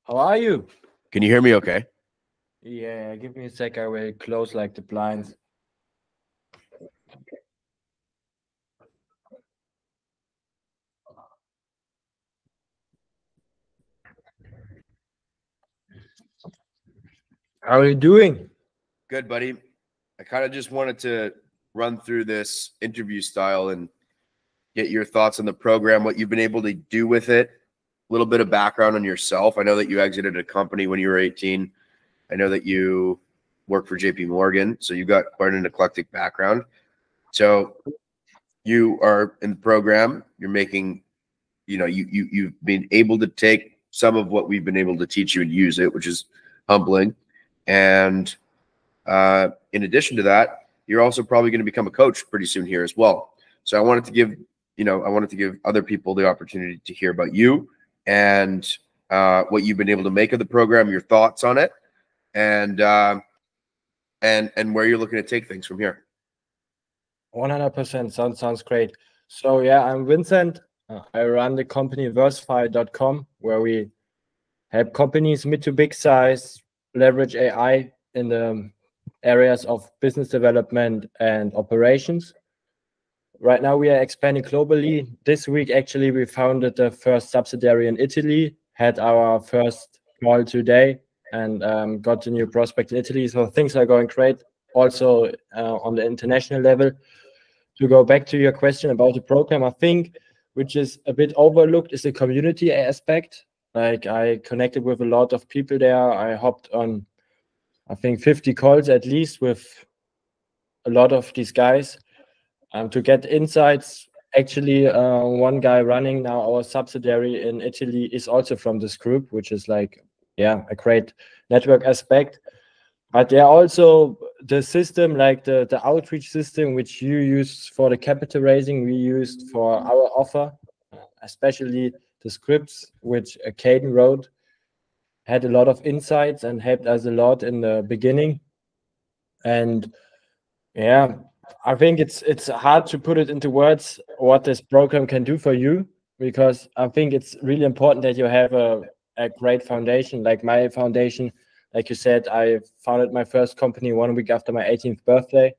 How are you? Can you hear me okay? Yeah, give me a sec. I will close like the blinds. How are you doing? Good, buddy. I kind of just wanted to run through this interview style and get your thoughts on the program, what you've been able to do with it, a little bit of background on yourself. I know that you exited a company when you were 18. I know that you work for JP Morgan, so you've got quite an eclectic background. So you are in the program, you're making, you've been able to take some of what we've been able to teach you and use it, which is humbling. And in addition to that, you're also probably going to become a coach pretty soon here as well. So I wanted to give other people the opportunity to hear about you and what you've been able to make of the program, your thoughts on it, and where you're looking to take things from here. 100% sounds great. So yeah, I'm Vincent. I run the company Versify.com, where we help companies mid to big size leverage AI in the areas of business development and operations. Right now, we are expanding globally. This week, actually, we founded the first subsidiary in Italy, had our first call today, and got a new prospect in Italy. So things are going great. Also on the international level. To go back to your question about the program, I think, which is a bit overlooked, is the community aspect. Like, I connected with a lot of people there. I hopped on, I think, 50 calls at least with a lot of these guys to get insights. Actually, one guy running now our subsidiary in Italy is also from this group, which is like, yeah, a great network aspect. But yeah, also the system, like the outreach system, which you use for the capital raising, we used for our offer, especially the scripts, which Caden wrote, had a lot of insights and helped us a lot in the beginning. And yeah, I think it's hard to put it into words what this program can do for you, because I think it's really important that you have a great foundation. Like my foundation, like you said, I founded my first company 1 week after my 18th birthday.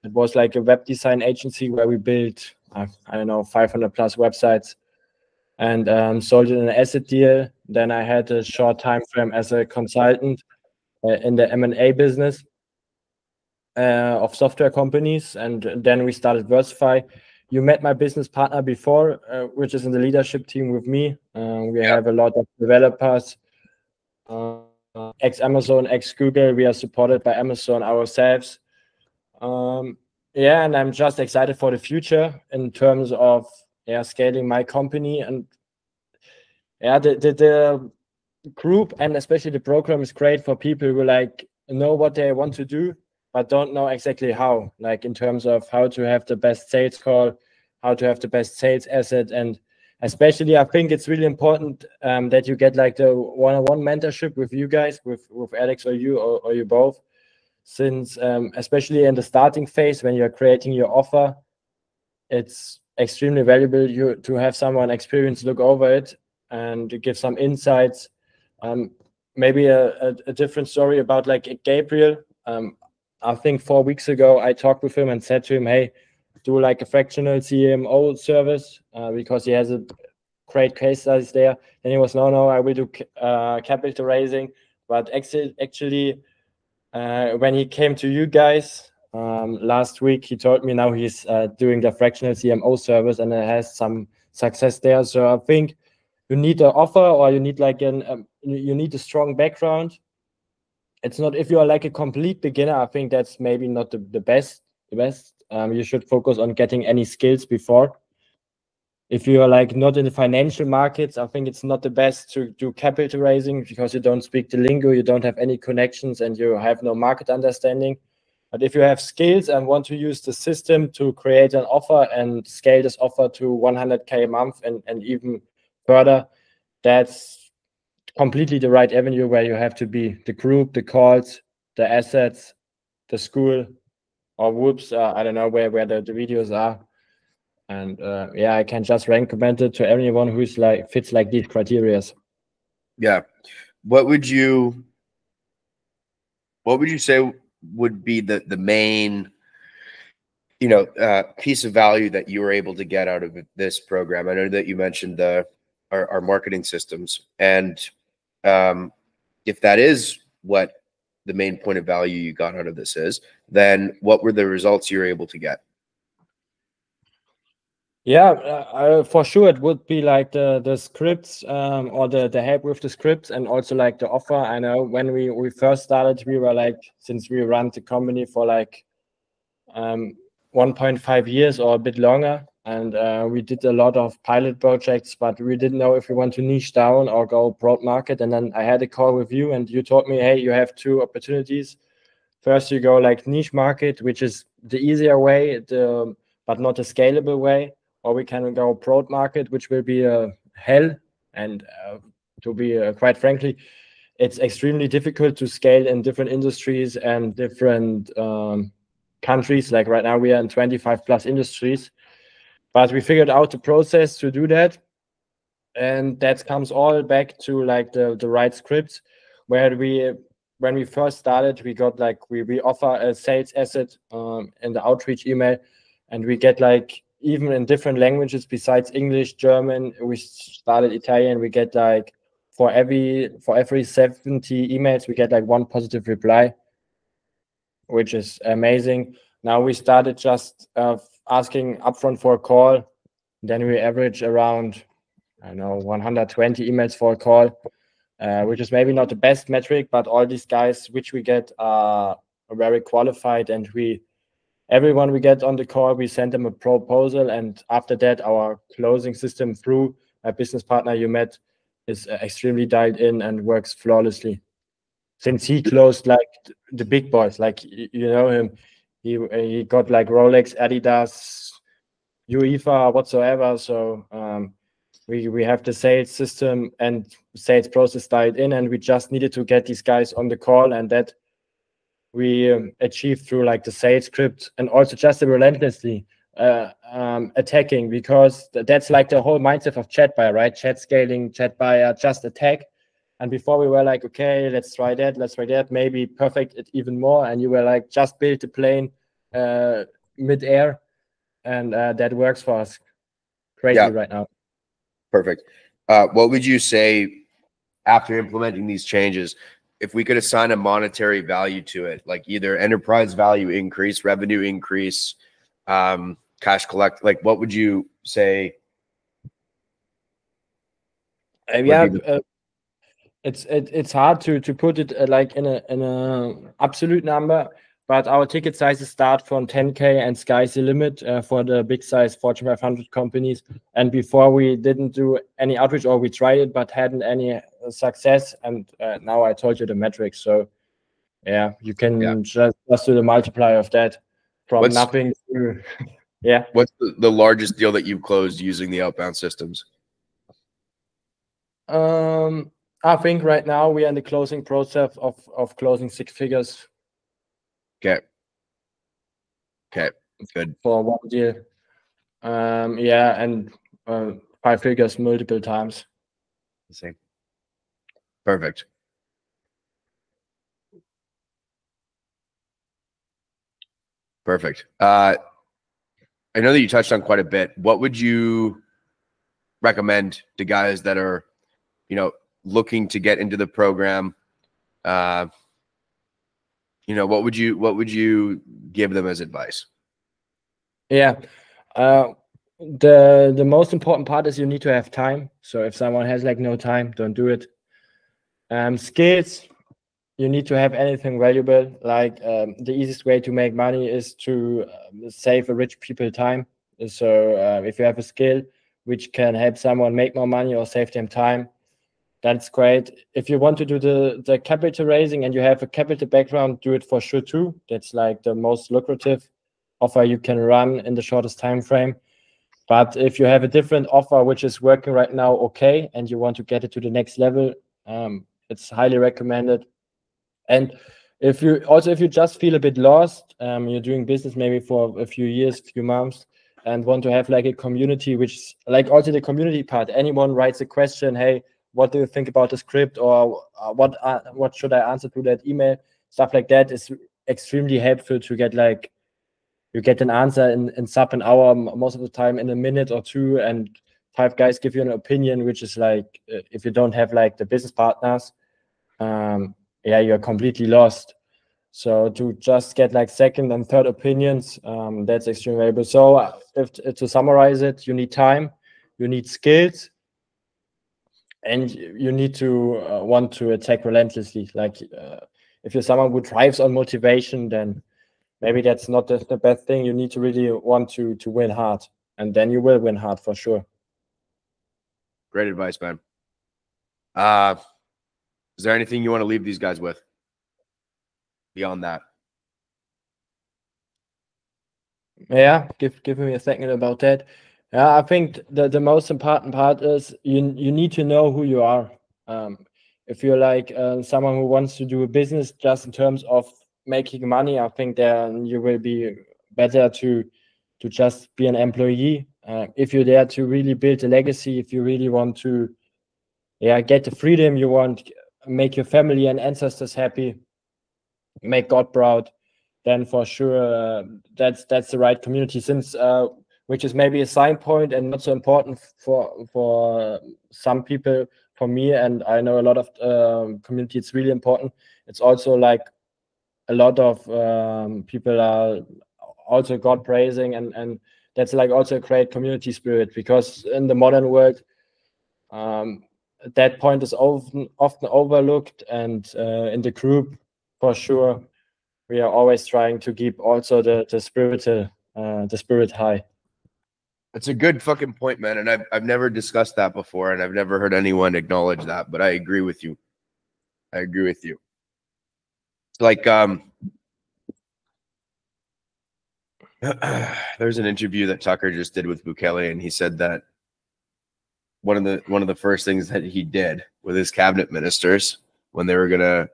It was like a web design agency where we built, I don't know, 500 plus websites and sold it in an asset deal. Then I had a short time frame as a consultant in the M&A business of software companies. And then we started Versify. You met my business partner before, which is in the leadership team with me. We have a lot of developers, ex-Amazon, ex-Google. We are supported by Amazon ourselves. Yeah, and I'm just excited for the future in terms of scaling my company. And yeah, the group and especially the program is great for people who like know what they want to do but don't know exactly how, like in terms of how to have the best sales call, how to have the best sales asset. And especially I think it's really important that you get like the one-on-one mentorship with you guys, with Alex or you both, since especially in the starting phase when you're creating your offer, it's extremely valuable to have someone experienced look over it and to give some insights. Maybe a different story about like Gabriel. I think 4 weeks ago I talked with him and said to him, hey, do like a fractional CMO service because he has a great case studies there. And he was, no, I will do capital raising. But actually when he came to you guys last week, he told me now he's doing the fractional CMO service and it has some success there. So I think you need an offer, or you need like you need a strong background. It's not, if you are like a complete beginner, I think that's maybe not the best. You should focus on getting any skills before. If you are like not in the financial markets, I think it's not the best to do capital raising because you don't speak the lingo, you don't have any connections, and you have no market understanding. But if you have skills and want to use the system to create an offer and scale this offer to 100K a month and even further, that's completely the right avenue where you have to be. The group, the calls, the assets, the school, or whoops, I don't know where the videos are. And yeah, I can just recommend it to anyone who's like fits like these criteria. Yeah. What would you say would be the main, piece of value that you were able to get out of this program? I know that you mentioned our marketing systems, and if that is what the main point of value you got out of this is, then what were the results you were able to get? Yeah, for sure it would be like the scripts, or the help with the scripts, and also like the offer. I know when we first started, we were like, since we run the company for like 1.5 years or a bit longer, and we did a lot of pilot projects, but we didn't know if we want to niche down or go broad market. And then I had a call with you, and you told me, hey, you have two opportunities. First, you go like niche market, which is the easier way, but not a scalable way, or we can go broad market, which will be a hell. And to be quite frankly, it's extremely difficult to scale in different industries and different countries. Like right now, we are in 25 plus industries, but we figured out the process to do that, and that comes all back to like the right scripts, where when we first started, we got like we offer a sales asset in the outreach email, and we get like, even in different languages besides English, German, we started Italian, we get like for every 70 emails, we get like one positive reply, which is amazing. Now we started just asking upfront for a call. Then we average around, I don't know, 120 emails for a call, which is maybe not the best metric, but all these guys which we get are very qualified, and everyone we get on the call, we send them a proposal, and after that, our closing system through a business partner you met is extremely dialed in and works flawlessly. Since he closed like the big boys, like you know him, he got like Rolex, Adidas, UEFA, whatsoever. So we have the sales system and sales process dialed in, and we just needed to get these guys on the call, and that we achieved through like the sales script, and also just relentlessly attacking, because that's like the whole mindset of chat buyer, right? Chat scaling, chat buyer, just attack. And before we were like, okay, let's try that, maybe perfect it even more. And you were like, just build the plane mid-air, and that works for us greatly right now. Perfect. What would you say after implementing these changes, if we could assign a monetary value to it, like either enterprise value increase, revenue increase, cash collect, like what would you say? It's hard to put it like in a absolute number, but our ticket sizes start from 10K, and sky's the limit for the big size Fortune 500 companies. And before, we didn't do any outreach, or we tried it but hadn't any success. And now I told you the metrics, so yeah, you can just do the multiplier of that from nothing to yeah. What's the largest deal that you've closed using the outbound systems? I think right now we are in the closing process of closing 6 figures. Okay, good. For one deal. Yeah, and 5 figures multiple times. The same. Perfect. I know that you touched on quite a bit. What would you recommend to guys that are, looking to get into the program? What would you give them as advice? Yeah. The most important part is you need to have time. So if someone has like no time, don't do it. Skills, you need to have anything valuable. Like the easiest way to make money is to save a rich people time. So if you have a skill which can help someone make more money or save them time, that's great. If you want to do the capital raising and you have a capital background, do it for sure too. That's like the most lucrative offer you can run in the shortest time frame. But if you have a different offer which is working right now, okay, and you want to get it to the next level, it's highly recommended. And if you just feel a bit lost, you're doing business maybe for a few years, few months, and want to have like a community, which like also the community part, anyone writes a question, hey, what do you think about the script, or what should I answer to that email? Stuff like that is extremely helpful to get like, you get an answer in sub an hour, most of the time in a minute or two, and 5 guys give you an opinion, which is like, if you don't have like the business partners, yeah, you're completely lost. So to just get like second and third opinions, that's extremely valuable. So to summarize it, you need time, you need skills, and you need to want to attack relentlessly. Like if you're someone who thrives on motivation, then maybe that's not the best thing. You need to really want to win hard, and then you will win hard for sure. Great advice, man. Is there anything you want to leave these guys with beyond that? Yeah, give me a second about that. Yeah, I think the most important part is you need to know who you are. If you're like someone who wants to do a business just in terms of making money, I think then you will be better to just be an employee. If you're there to really build a legacy, if you really want to, yeah, get the freedom you want, make your family and ancestors happy, make God proud, then for sure that's the right community. Since which is maybe a side point and not so important for some people. For me, and I know a lot of community, it's really important. It's also like a lot of people are also God praising, and that's like also a great community spirit, because in the modern world, that point is often overlooked, and in the group, for sure, we are always trying to keep also the spirit high. That's a good fucking point, man. And I've never discussed that before, and I've never heard anyone acknowledge that, but I agree with you. I agree with you. It's like there's an interview that Tucker just did with Bukele, and he said that one of the first things that he did with his cabinet ministers when they were gonna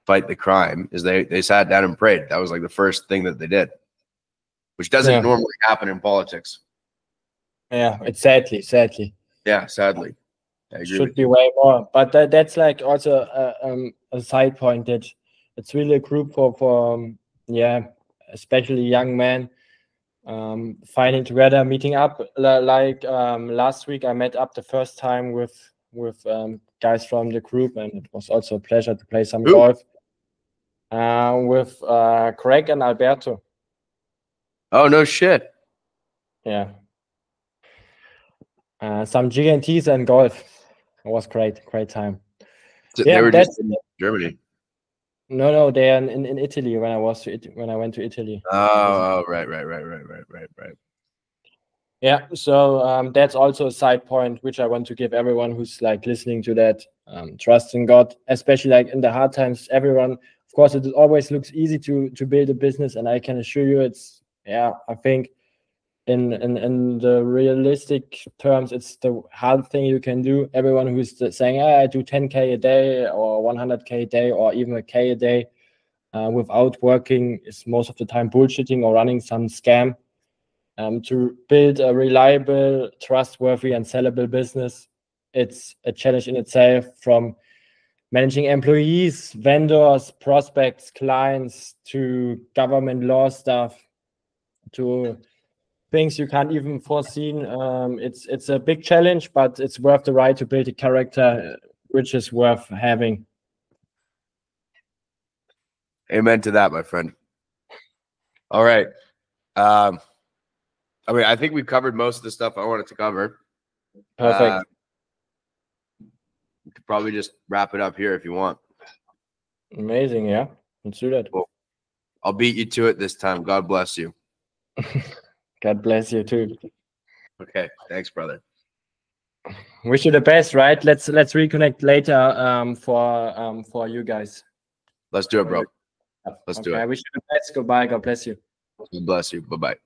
fight the crime is they sat down and prayed. That was like the first thing that they did, which doesn't normally happen in politics. Yeah, it's sadly. Yeah, sadly. I agree. Should be way more, but that's like also a side point, that it's really a group for yeah, especially young men, finding together, meeting up. Like last week, I met up the first time with guys from the group, and it was also a pleasure to play some golf with Craig and Alberto. Oh, no shit. Yeah. Some GNTs and golf. It was great time. So yeah, they were just in Germany. No, they are in Italy when I went to Italy. Oh, right. Yeah, so that's also a side point which I want to give everyone who's like listening to that. Trust in God, especially like in the hard times. Everyone, of course, it always looks easy to build a business, and I can assure you, it's, yeah, I think in the realistic terms, it's the hard thing you can do. Everyone who's saying, I do 10K a day or 100K a day or even a K a day without working is most of the time bullshitting or running some scam. To build a reliable, trustworthy, and sellable business, it's a challenge in itself, from managing employees, vendors, prospects, clients, to government law stuff, to things you can't even foresee. It's a big challenge, but it's worth the ride to build a character which is worth having. Amen to that, my friend. All right. I mean, I think we've covered most of the stuff I wanted to cover. Perfect. We could probably just wrap it up here if you want. Amazing, yeah. Let's do that. Cool. I'll beat you to it this time. God bless you. God bless you too. Okay, thanks, brother. Wish you the best, right? Let's reconnect later for you guys. Let's do it, bro. Let's do it. I wish you the best. Goodbye. God bless you. God bless you. Bye-bye.